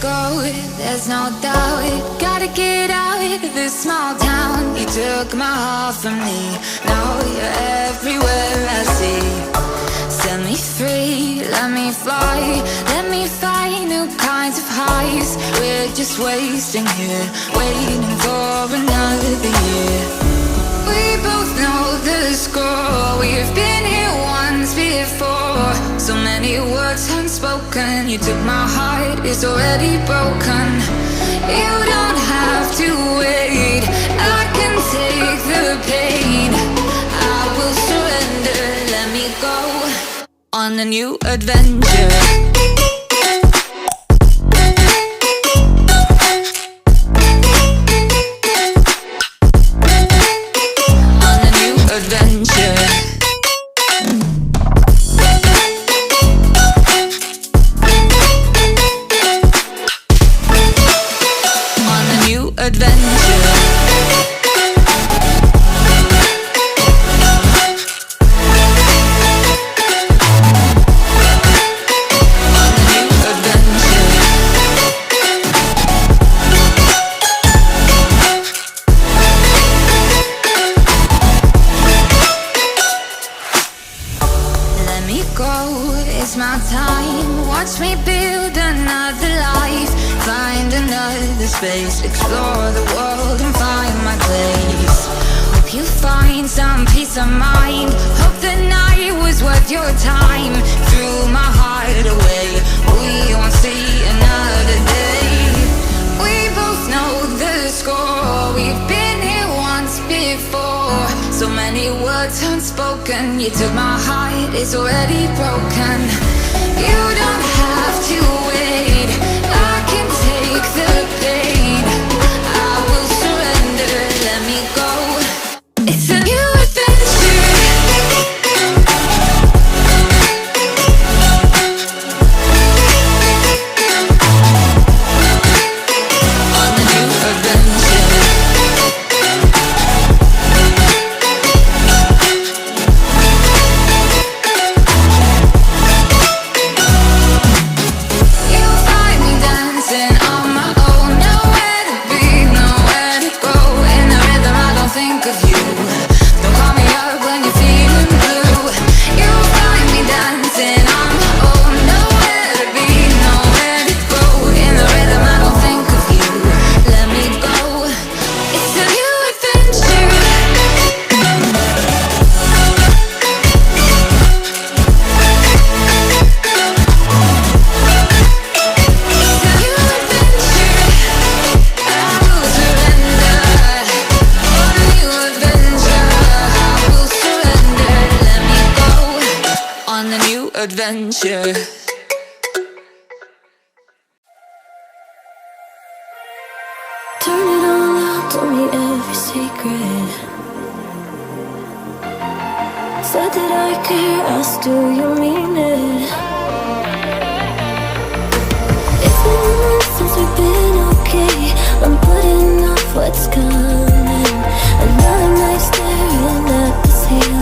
go, there's no doubt. Gotta get out of this small town. You took my heart from me, now you're everywhere I see. Set me free, let me fly, let me find new kinds of highs. We're just wasting here, waiting for another year. We both know the score, we've been here once before. So many words unspoken, you took my heart, it's already broken. You don't have to wait, I can take the pain. I will surrender, let me go on a new adventure. It's my time, watch me build another life. Find another space, explore the world and find my place. Hope you find some peace of mind, hope the night was worth your time. Threw my heart away, we won't see another day. We both know the score, we've been here once before. So many words unspoken, you took my heart, it's already broken. You don't have to wait, I can take the pain. I will surrender, let me go. It's a new adventure. On a new adventure. Adventure. Turn it all out, told me every secret. Said that I care, asked do you mean it? It's been a month since we've been okay. I'm putting off what's coming. Another night staring at the ceiling.